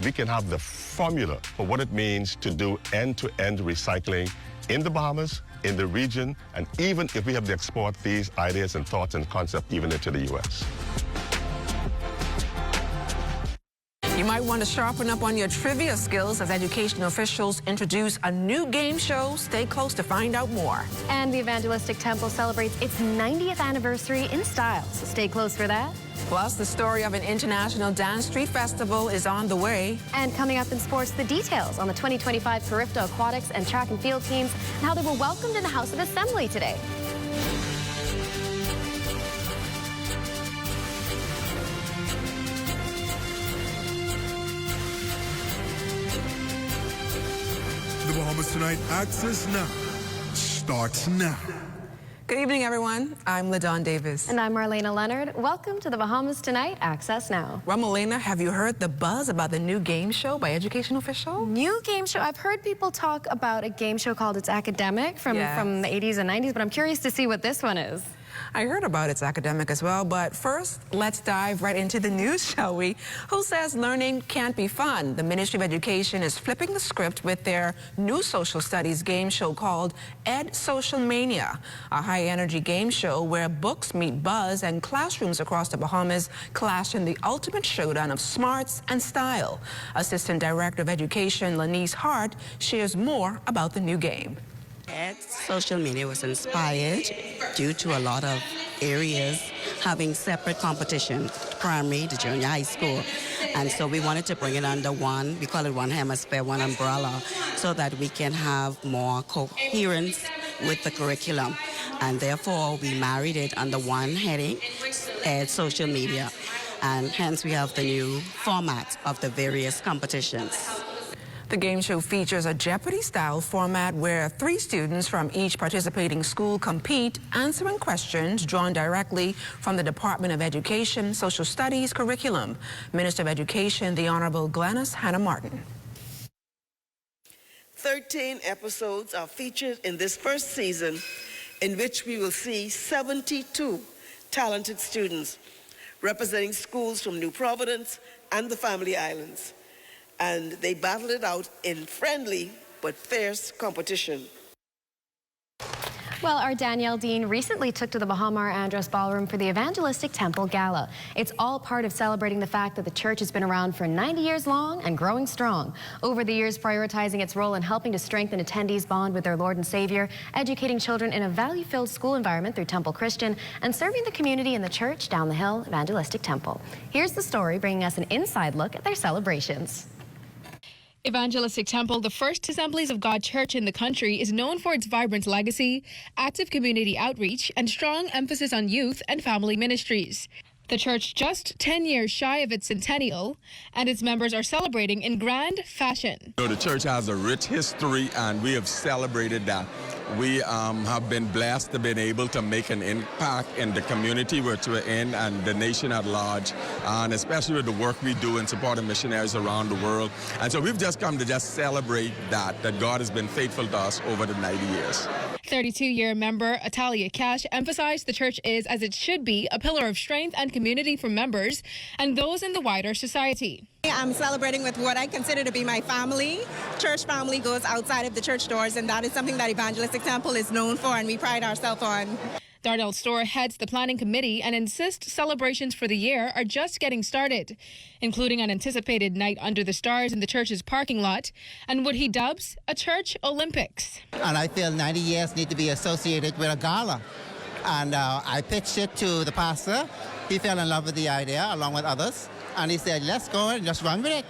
We can have the formula for what it means to do end-to-end recycling in the Bahamas, in the region, and even if we have to export these ideas and thoughts and concepts even into the U.S. You might want to sharpen up on your trivia skills as education officials introduce a new game show. Stay close to find out more. And the Evangelistic Temple celebrates its 90th anniversary in style, so stay close for that. Plus, the story of an international dance street festival is on the way. And coming up in sports, the details on the 2025 Carifta aquatics and track and field teams and how they were welcomed in the House of Assembly today. The Bahamas Tonight Access Now starts now. Good evening, everyone. I'm LaDawn Davis. And I'm Marlena Leonard. Welcome to the Bahamas Tonight Access Now. Ramalena, have you heard the buzz about the new game show by education officials? New game show. I've heard people talk about a game show called It's Academic from the 80s and 90s, but I'm curious to see what this one is. I heard about It's Academic as well, but first, let's dive right into the news, shall we? Who says learning can't be fun? The Ministry of Education is flipping the script with their new social studies game show called Social Mania, a high-energy game show where books meet buzz and classrooms across the Bahamas clash in the ultimate showdown of smarts and style. Assistant Director of Education Lenice Hart shares more about the new game. Social Mania was inspired due to a lot of areas having separate competition, primary to junior high school. And so we wanted to bring it under one, we call it one hemisphere, one umbrella, so that we can have more coherence with the curriculum. And therefore, we married it under one heading, Social Media. And hence we have the new format of the various competitions. The game show features a Jeopardy-style format where 3 students from each participating school compete, answering questions drawn directly from the Department of Education Social Studies curriculum. Minister of Education, the Honorable Glenys Hannah Martin. 13 episodes are featured in this first season, in which we will see 72 talented students representing schools from New Providence and the Family Islands. And they battled it out in friendly but fierce competition. Well, our Danielle Dean recently took to the Bahamar Andros Ballroom for the Evangelistic Temple Gala. It's all part of celebrating the fact that the church has been around for 90 years long and growing strong. Over the years, prioritizing its role in helping to strengthen attendees' bond with their Lord and Savior, educating children in a value-filled school environment through Temple Christian, and serving the community in the church down the hill, Evangelistic Temple. Here's the story, bringing us an inside look at their celebrations. Evangelistic Temple, the first Assemblies of God church in the country, is known for its vibrant legacy, active community outreach, and strong emphasis on youth and family ministries. The church just 10 years shy of its centennial, and its members are celebrating in grand fashion. The church has a rich history, and we have celebrated that. We have been blessed to have been able to make an impact in the community which we're in and the nation at large, and especially with the work we do in supporting missionaries around the world. And so we've just come to just celebrate that God has been faithful to us over the 90 years. 32-year member Atalia Cash emphasized the church is, as it should be, a pillar of strength and community for members and those in the wider society. I'm celebrating with what I consider to be my family. Church family goes outside of the church doors, and that is something that Evangelistic Temple is known for, and we pride ourselves on. Darnell Storr heads the planning committee and insists celebrations for the year are just getting started, including an anticipated night under the stars in the church's parking lot and what he dubs a church Olympics. And I feel 90 years need to be associated with a gala. And I pitched it to the pastor. He fell in love with the idea along with others. And he said, let's go and just run with it.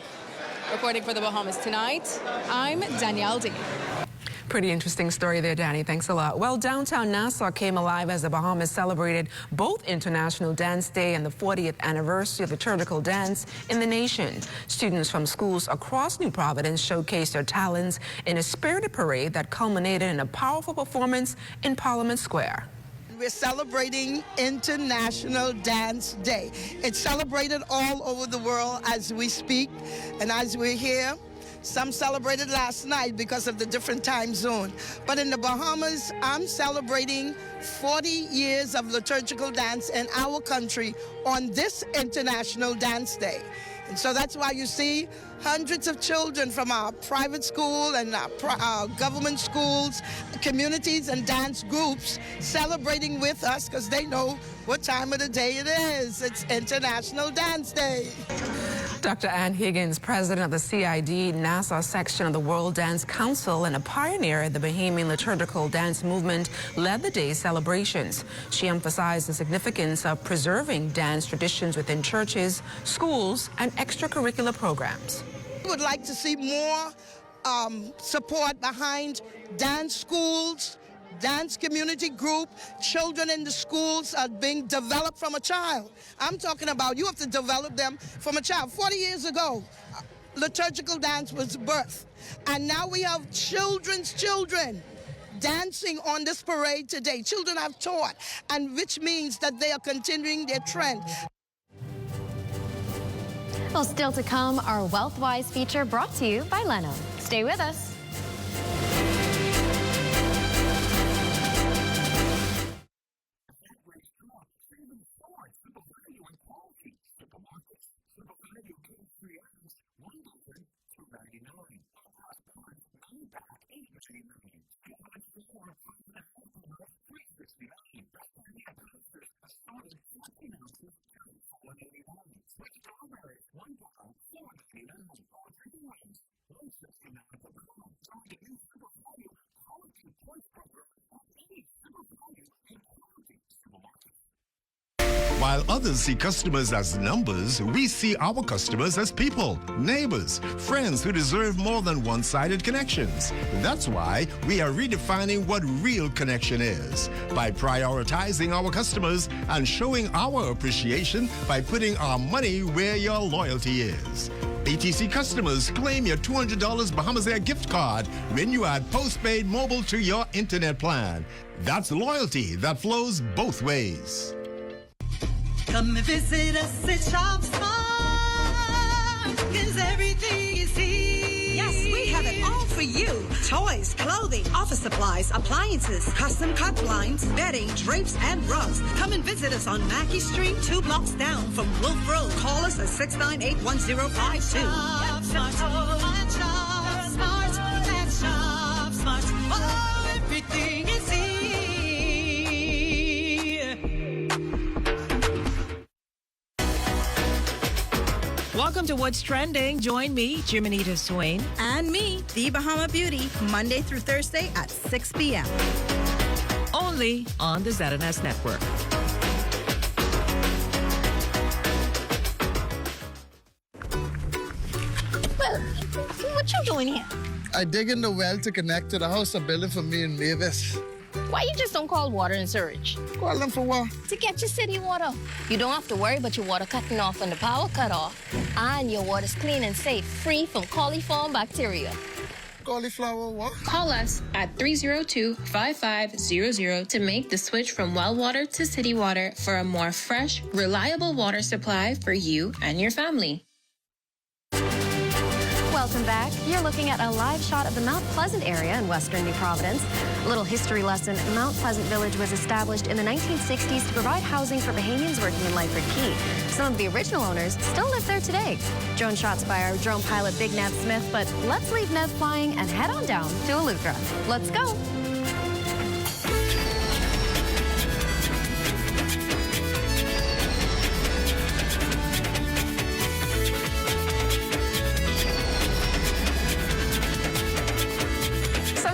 Reporting for the Bahamas Tonight, I'm Danielle Dean. Pretty interesting story there, Danny. Thanks a lot. Well, downtown Nassau came alive as the Bahamas celebrated both International Dance Day and the 40th anniversary of liturgical dance in the nation. Students from schools across New Providence showcased their talents in a spirited parade that culminated in a powerful performance in Parliament Square. We're celebrating International Dance Day. It's celebrated all over the world as we speak and as we're here. Some celebrated last night because of the different time zone. But in the Bahamas, I'm celebrating 40 years of liturgical dance in our country on this International Dance Day. And so that's why you see hundreds of children from our private school and our government schools, communities and dance groups celebrating with us because they know what time of the day it is. It's International Dance Day. Dr. Ann Higgins, president of the CID Nassau section of the World Dance Council and a pioneer in the Bahamian liturgical dance movement, led the day's celebrations. She emphasized the significance of preserving dance traditions within churches, schools, and extracurricular programs. We would like to see more support behind dance schools, dance community group. Children in the schools are being developed from a child. I'm talking about you have to develop them from a child. 40 years ago, liturgical dance was birthed. And now we have children's children dancing on this parade today. Children have taught, and which means that they are continuing their trend. Well, still to come, our Wealthwise feature brought to you by Leno. Stay with us. While others see customers as numbers, we see our customers as people, neighbors, friends who deserve more than one-sided connections. That's why we are redefining what real connection is by prioritizing our customers and showing our appreciation by putting our money where your loyalty is. ATC customers, claim your $200 Bahamas Air gift card when you add postpaid mobile to your internet plan. That's loyalty that flows both ways. Come and visit us at Shop Smart, 'cause everything is here. Yes, we have it all for you. Toys, clothing, office supplies, appliances, custom cut blinds, bedding, drapes, and rugs. Come and visit us on Mackey Street, 2 blocks down from Wolf Road. Call us at 698-1052. Shop Smart, Shop Smart, let's Shop Smart. Oh, everything is here. Welcome to What's Trending. Join me, Jiminita Swain. And me, The Bahama Beauty, Monday through Thursday at 6 p.m. Only on the ZNS Network. Well, what you doing here? I dig in the well to connect to the house I'm building for me and Mavis. Why you just don't call water and sewage? Call them for what? To get your city water. You don't have to worry about your water cutting off when the power cut off. And your water's clean and safe, free from coliform bacteria. Cauliflower what? Call us at 302-5500 to make the switch from well water to city water for a more fresh, reliable water supply for you and your family. Welcome back. You're looking at a live shot of the Mount Pleasant area in western New Providence. A little history lesson. Mount Pleasant Village was established in the 1960s to provide housing for Bahamians working in Lyford Key. Some of the original owners still live there today. Drone shots by our drone pilot Big Nev Smith, but let's leave Nev flying and head on down to Eleuthera. Let's go.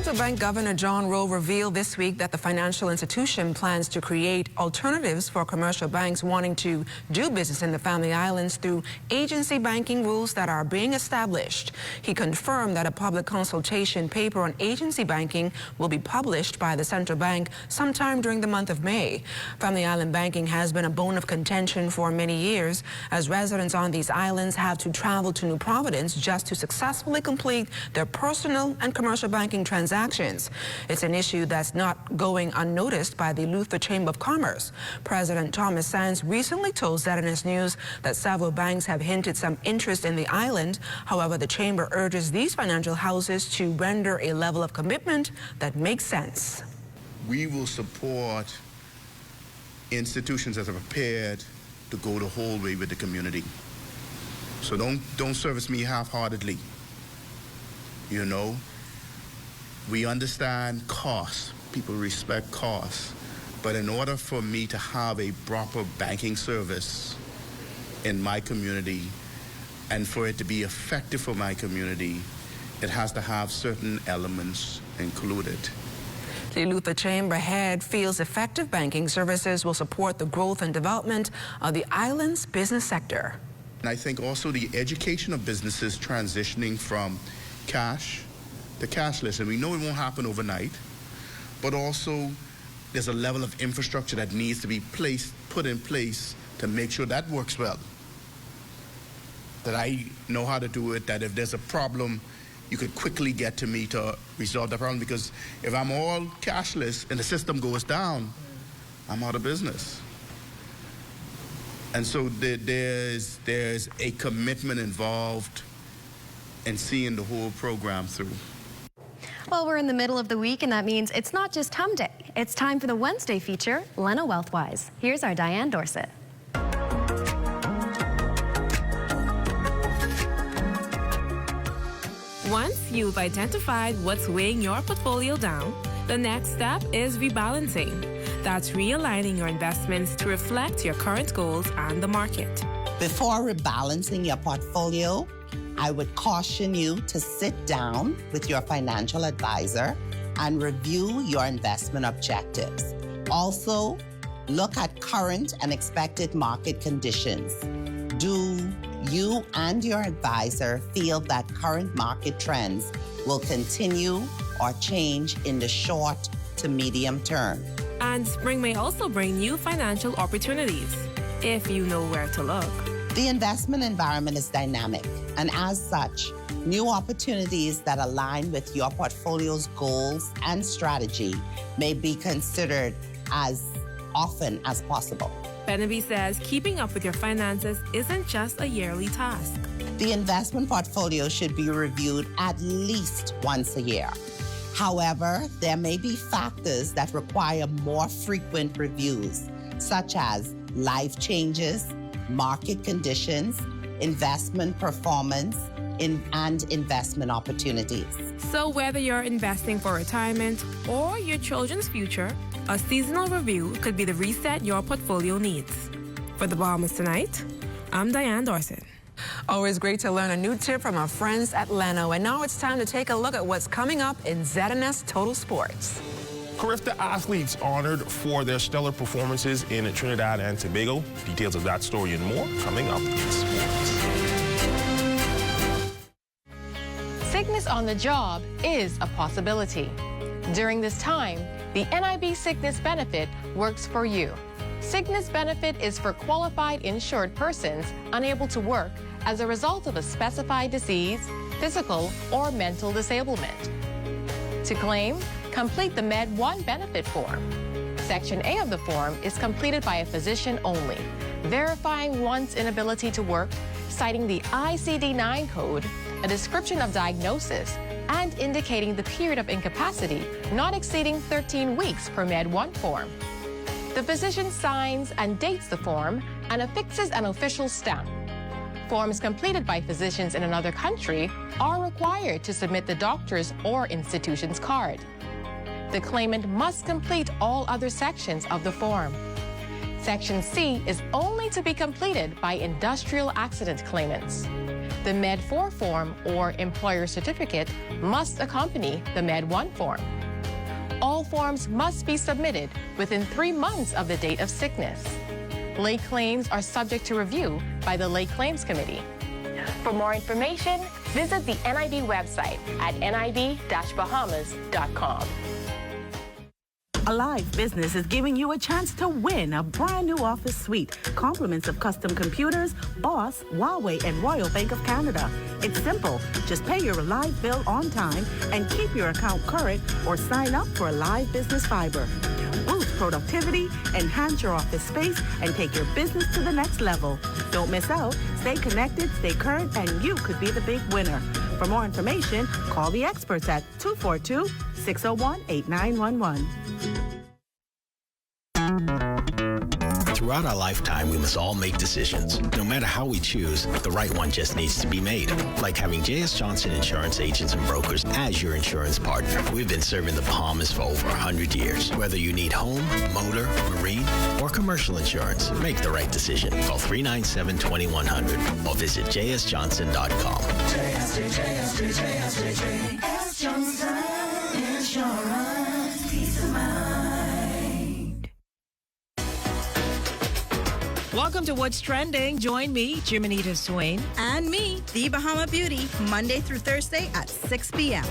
Central Bank Governor John Rowe revealed this week that the financial institution plans to create alternatives for commercial banks wanting to do business in the Family Islands through agency banking rules that are being established. He confirmed that a public consultation paper on agency banking will be published by the central bank sometime during the month of May. Family Island banking has been a bone of contention for many years, as residents on these islands have to travel to New Providence just to successfully complete their personal and commercial banking transactions. It's an issue that's not going unnoticed by the Eleuthera Chamber of Commerce. President Thomas Sands recently told ZNS News that several banks have hinted some interest in the island. However, the chamber urges these financial houses to render a level of commitment that makes sense. We will support institutions that are prepared to go the whole way with the community. So don't service me half-heartedly. You know, we understand costs. People respect costs. But in order for me to have a proper banking service in my community and for it to be effective for my community, it has to have certain elements included. The Luther Chamber head feels effective banking services will support the growth and development of the island's business sector. And I think also the education of businesses transitioning from cash to cashless, and we know it won't happen overnight, but also there's a level of infrastructure that needs to be put in place to make sure that works well. That I know how to do it, that if there's a problem, you could quickly get to me to resolve the problem, because if I'm all cashless and the system goes down, I'm out of business. And so there's a commitment involved in seeing the whole program through. Well, we're in the middle of the week, and that means it's not just Hum Day. It's time for the Wednesday feature, Leno Wealthwise. Here's our Diane Dorset. Once you've identified what's weighing your portfolio down, the next step is rebalancing. That's realigning your investments to reflect your current goals and the market. Before rebalancing your portfolio, I would caution you to sit down with your financial advisor and review your investment objectives. Also, look at current and expected market conditions. Do you and your advisor feel that current market trends will continue or change in the short to medium term? And spring may also bring new financial opportunities, if you know where to look. The investment environment is dynamic, and as such, new opportunities that align with your portfolio's goals and strategy may be considered as often as possible. Benaby says keeping up with your finances isn't just a yearly task. The investment portfolio should be reviewed at least once a year. However, there may be factors that require more frequent reviews, such as life changes, market conditions, investment performance, and investment opportunities. So whether you're investing for retirement or your children's future, a seasonal review could be the reset your portfolio needs. For the Bahamas Tonight, I'm Diane Dorset. Always great to learn a new tip from our friends at Leno. And now it's time to take a look at what's coming up in ZNS Total Sports. Carifta athletes honored for their stellar performances in Trinidad and Tobago. Details of that story and more coming up in sports. Sickness on the job is a possibility. During this time, the NIB Sickness Benefit works for you. Sickness benefit is for qualified insured persons unable to work as a result of a specified disease, physical, or mental disablement. To claim, complete the Med 1 benefit form. Section A of the form is completed by a physician only, verifying one's inability to work, citing the ICD-9 code, a description of diagnosis, and indicating the period of incapacity not exceeding 13 weeks per Med 1 form. The physician signs and dates the form and affixes an official stamp. Forms completed by physicians in another country are required to submit the doctor's or institution's card. The claimant must complete all other sections of the form. Section C is only to be completed by industrial accident claimants. The Med 4 form or employer certificate must accompany the Med 1 form. All forms must be submitted within 3 months of the date of sickness. Late claims are subject to review by the Late Claims Committee. For more information, visit the NIB website at nib-bahamas.com. Alive Business is giving you a chance to win a brand new office suite, compliments of custom computers, Boss, Huawei, and Royal Bank of Canada. It's simple. Just pay your Alive bill on time and keep your account current or sign up for Alive Business Fiber. Boost productivity, enhance your office space, and take your business to the next level. Don't miss out. Stay connected, stay current, and you could be the big winner. For more information, call the experts at 242-601-8911. Throughout our lifetime, we must all make decisions. No matter how we choose, the right one just needs to be made. Like having J.S. Johnson Insurance Agents and Brokers as your insurance partner. We've been serving the Bahamas for over 100 years. Whether you need home, motor, marine, or commercial insurance, make the right decision. Call 397-2100 or visit jsjohnson.com. JS Johnson Insurance, peace of mind. Welcome to What's Trending. Join me, Jiminita Swain. And me, the Bahama Beauty, Monday through Thursday at 6 p.m.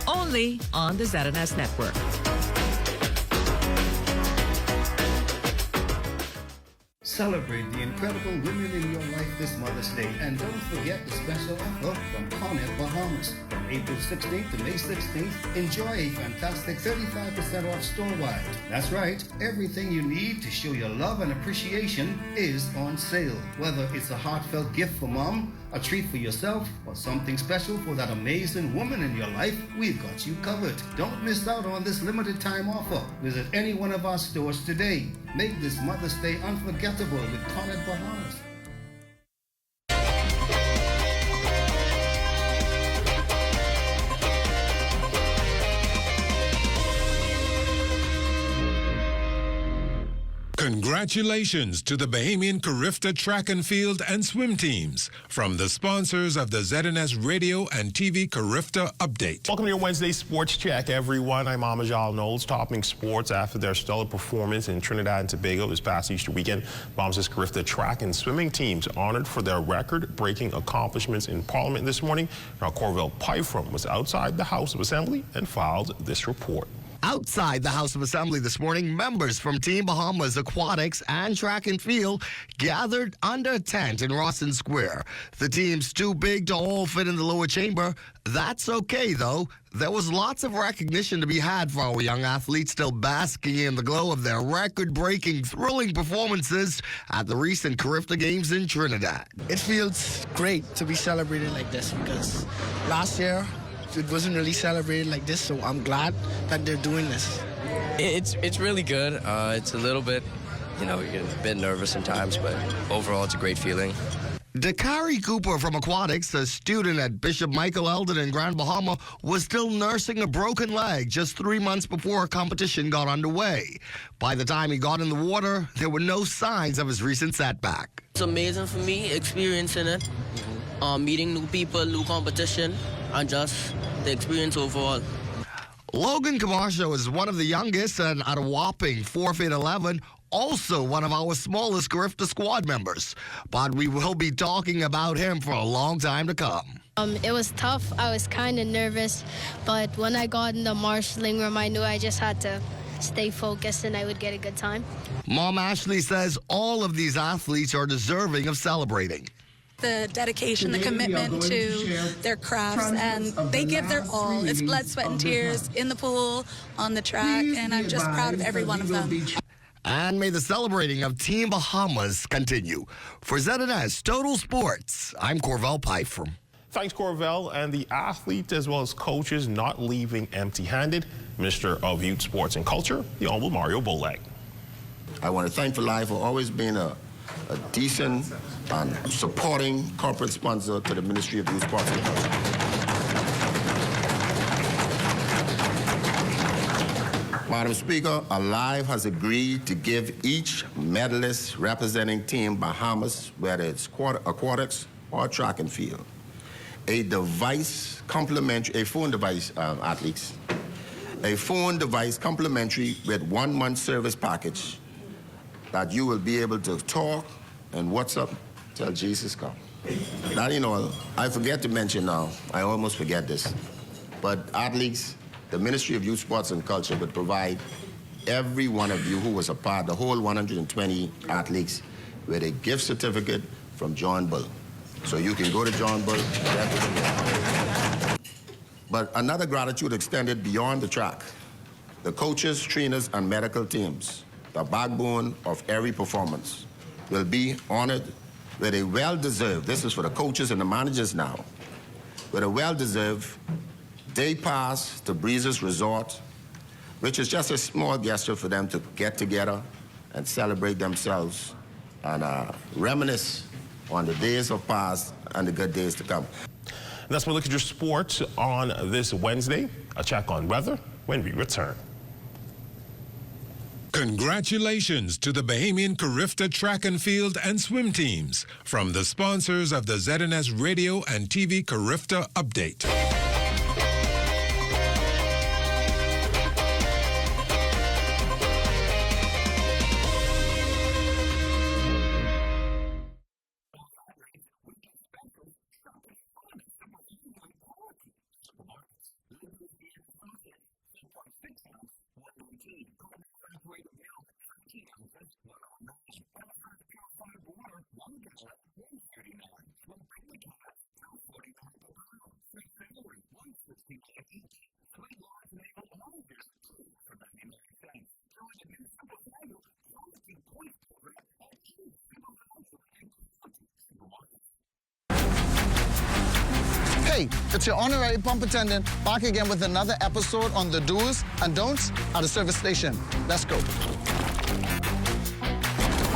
Only on the ZNS Network. Celebrate the incredible women in your life this Mother's Day. And don't forget the special offer from Cornet Bahamas. From April 16th to May 16th, enjoy a fantastic 35% off store-wide. That's right, everything you need to show your love and appreciation is on sale. Whether it's a heartfelt gift for mom, a treat for yourself, or something special for that amazing woman in your life, we've got you covered. Don't miss out on this limited time offer. Visit any one of our stores today. Make this Mother's Day unforgettable with Cornet Bahamas. Congratulations to the Bahamian Carifta track and field and swim teams from the sponsors of the ZNS Radio and TV Carifta Update. Welcome to your Wednesday Sports Check, everyone. I'm Amajal Knowles, topping sports after their stellar performance in Trinidad and Tobago this past Easter weekend. Bahamas' Carifta track and swimming teams honored for their record-breaking accomplishments in Parliament this morning. Now, Corvell Pyfrom was outside the House of Assembly and filed this report. Outside the House of Assembly this morning, members from Team Bahamas Aquatics and Track and Field gathered under a tent in Rawson Square. The team's too big to all fit in the lower chamber. That's okay, though. There was lots of recognition to be had for our young athletes still basking in the glow of their record-breaking, thrilling performances at the recent Carifta Games in Trinidad. It feels great to be celebrated like this because last year, it wasn't really celebrated like this, so I'm glad that they're doing this. It's really good. It's a little bit, you're a bit nervous sometimes, but overall it's a great feeling. Dakari Cooper from Aquatics, a student at Bishop Michael Eldon in Grand Bahama, was still nursing a broken leg just 3 months before a competition got underway. By the time he got in the water, there were no signs of his recent setback. It's amazing for me experiencing it, meeting new people, new competition, and just the experience overall. Logan Camacho is one of the youngest and at a whopping 4 feet 11, also one of our smallest Carifta squad members. But we will be talking about him for a long time to come. It was tough. I was kind of nervous, but when I got in the marshalling room, I knew I just had to stay focused and I would get a good time. Mom Ashley says all of these athletes are deserving of celebrating. The dedication, the commitment to their crafts, and they give their all. It's blood, sweat, and tears in the pool, on the track, and I'm just proud of every one of them. And may the celebrating of Team Bahamas continue. For ZNS Total Sports, I'm Corvell Pyfrom. Thanks, Corvell, and the athletes as well as coaches not leaving empty-handed. Minister of Youth, Sports and Culture, the Honorable Mario Bolag. I want to thank for life for always being a decent and supporting corporate sponsor to the Ministry of Youth, Sports and Culture. Madam Speaker, Alive has agreed to give each medalist representing Team Bahamas, whether it's aquatics or track and field, a phone device, athletes, a phone device complimentary with 1 month service package that you will be able to talk and WhatsApp till Jesus come. Now, I forget to mention now, I almost forget this, but athletes, the Ministry of Youth, Sports and Culture would provide every one of you who was a part, the whole 120 athletes, with a gift certificate from John Bull. So you can go to John Bull. But another gratitude extended beyond the track. The coaches, trainers, and medical teams, the backbone of every performance, will be honored with a well-deserved, this is for the coaches and the managers now, with a well-deserved day pass to Breezes Resort, which is just a small gesture for them to get together and celebrate themselves and reminisce on the days of past and the good days to come. And that's my look at your sports on this Wednesday. A check on weather when we return. Congratulations to the Bahamian Carifta track and field and swim teams from the sponsors of the ZNS Radio and TV Carifta Update. Hey, it's your honorary pump attendant back again with another episode on the do's and don'ts at the service station. Let's go.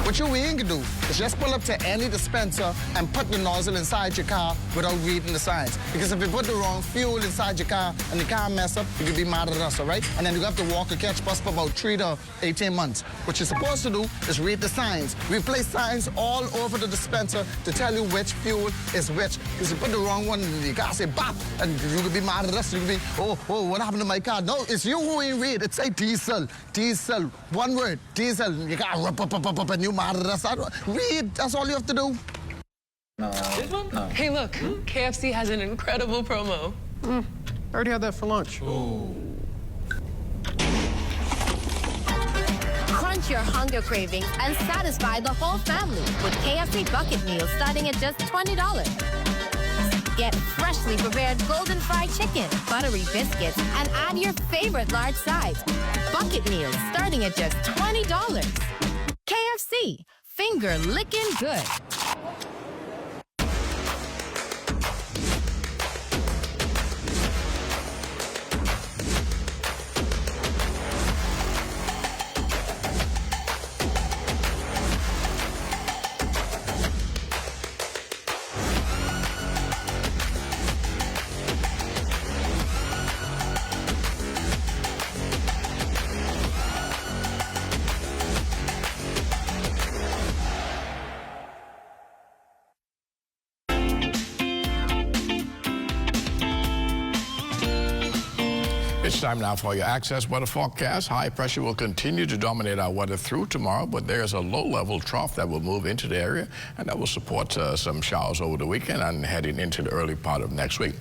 What you ain't gonna do is just pull up to any dispenser and put the nozzle inside your car without reading the signs. Because if you put the wrong fuel inside your car and the car mess up, you could be mad at us, all right? And then you have to walk a catch bus for about 3 to 18 months. What you're supposed to do is read the signs. We place signs all over the dispenser to tell you which fuel is which. Because you put the wrong one in your car, say bop, and you could be mad at us. You could be, oh, what happened to my car? No, it's you who ain't read. It's a diesel, diesel, one word, diesel. You got up, and you mad at us. Read, that's all you have to do. This one? No. Hey, look, KFC has an incredible promo. I already had that for lunch. Crunch your hunger cravings and satisfy the whole family with KFC bucket meals starting at just $20. Get freshly prepared golden fried chicken, buttery biscuits, and add your favorite large size. Bucket meals starting at just $20. KFC, finger licking good. It's time now for your Access weather forecast. High pressure will continue to dominate our weather through tomorrow, but there's a low-level trough that will move into the area, and that will support some showers over the weekend and heading into the early part of next week.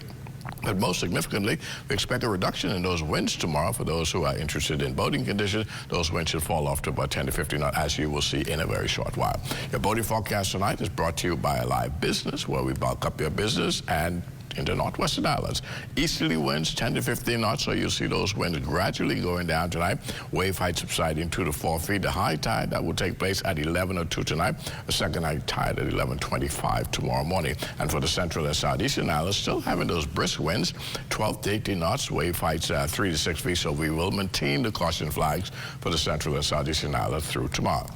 But most significantly, we expect a reduction in those winds tomorrow. For those who are interested in boating conditions, those winds should fall off to about 10 to 15 knots, as you will see in a very short while. Your boating forecast tonight is brought to you by Live Business, where we bulk up your business and in the northwestern islands. Easterly winds 10 to 15 knots, so you'll see those winds gradually going down tonight. Wave height subsiding 2 to 4 feet. The high tide that will take place at 11:02 tonight. The second high tide at 11:25 tomorrow morning. And for the central and southeastern islands, still having those brisk winds, 12 to 18 knots. Wave heights 3 to 6 feet, so we will maintain the caution flags for the central and southeastern islands through tomorrow.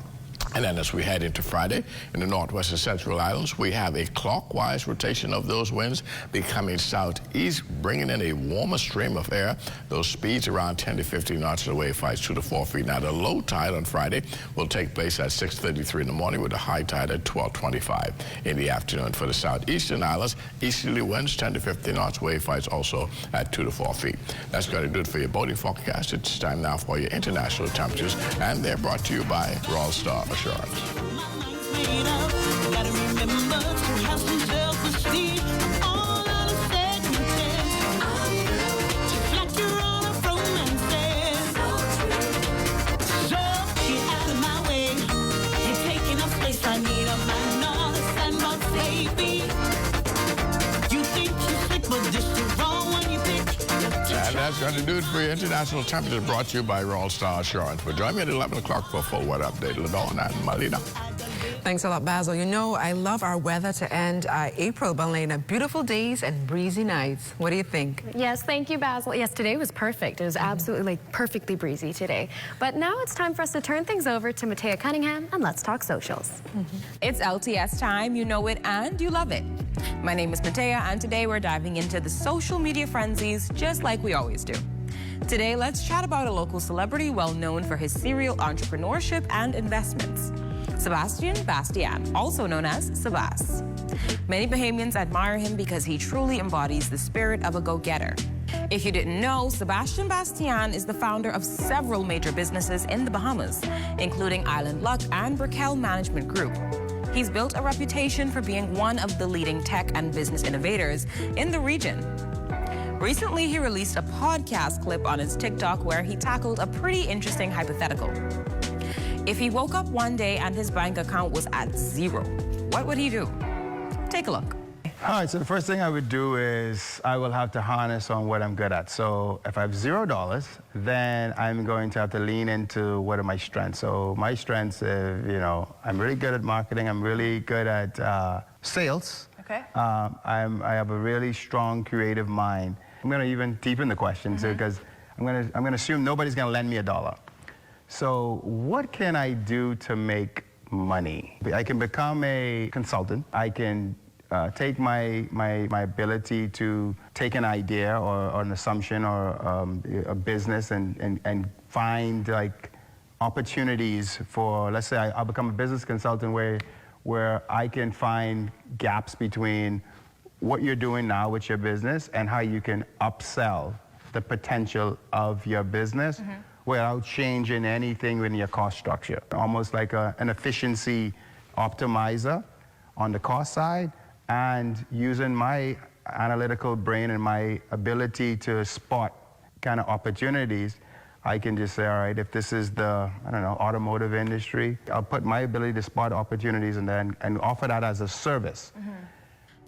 And then as we head into Friday, in the northwest and central islands, we have a clockwise rotation of those winds becoming southeast, bringing in a warmer stream of air. Those speeds around 10 to 15 knots, the wave heights 2 to 4 feet. Now, the low tide on Friday will take place at 6:33 in the morning with a high tide at 12:25 in the afternoon. For the southeastern islands, easterly winds 10 to 15 knots, wave heights also at 2 to 4 feet. That's going to do it for your boating forecast. It's time now for your international temperatures, and they're brought to you by Royal Star Assurance. Gotta remember to have some self-esteem. All out of second chance. Just like you're on a romances. So get out of my way. You're taking up space. I need a man on the sandbox, baby. You think you're slick, but just the wrong one you pick. And that's going to do it for your international temperature, brought to you by Royal Star Assurance. We'll join me at 11 o'clock for a full weather update. Ladon and Malina. Thanks a lot, Basil. You know, I love our weather to end April, Lena. Beautiful days and breezy nights. What do you think? Yes, thank you, Basil. Yes, today was perfect. It was absolutely like perfectly breezy today. But now it's time for us to turn things over to Matea Cunningham and Let's Talk Socials. It's LTS time. You know it and you love it. My name is Matea, and today we're diving into the social media frenzies just like we always do. Today, let's chat about a local celebrity well known for his serial entrepreneurship and investments. Sebastian Bastian, also known as Sebas. Many Bahamians admire him because he truly embodies the spirit of a go-getter. If you didn't know, Sebastian Bastian is the founder of several major businesses in the Bahamas, including Island Luck and Brickell Management Group. He's built a reputation for being one of the leading tech and business innovators in the region. Recently, he released a podcast clip on his TikTok where he tackled a pretty interesting hypothetical. If he woke up one day and his bank account was at zero, what would he do? Take a look. All right, so the first thing I would do is I will have to harness on what I'm good at. So if I have $0, then I'm going to have to lean into what are my strengths. So my strengths, you know, I'm really good at marketing. I'm really good at sales. Okay. I have a really strong creative mind. I'm going to even deepen the question because I'm going to assume nobody's going to lend me $1. So what can I do to make money? I can become a consultant. I can take my ability to take an idea or an assumption or a business and find like opportunities for, let's say I'll become a business consultant where I can find gaps between what you're doing now with your business and how you can upsell the potential of your business without changing anything in your cost structure. Almost like an efficiency optimizer on the cost side, and using my analytical brain and my ability to spot kind of opportunities, I can just say, all right, if this is the, I don't know, automotive industry, I'll put my ability to spot opportunities and offer that as a service.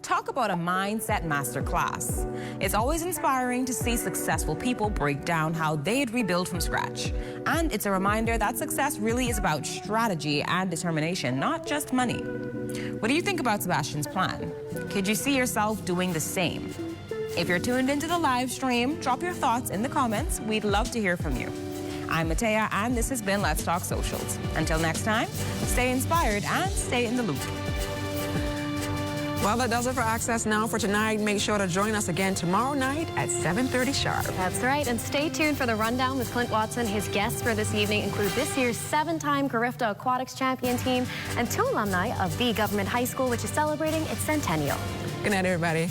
Talk about a mindset masterclass. It's always inspiring to see successful people break down how they'd rebuild from scratch. And it's a reminder that success really is about strategy and determination, not just money. What do you think about Sebastian's plan? Could you see yourself doing the same? If you're tuned into the live stream, drop your thoughts in the comments. We'd love to hear from you. I'm Matea, and this has been Let's Talk Socials. Until next time, stay inspired and stay in the loop. Well, that does it for Access Now for tonight. Make sure to join us again tomorrow night at 7:30 sharp. That's right, and stay tuned for the rundown with Clint Watson. His guests for this evening include this year's 7-time Carifta Aquatics champion team and 2 alumni of the Government High School, which is celebrating its centennial. Good night, everybody.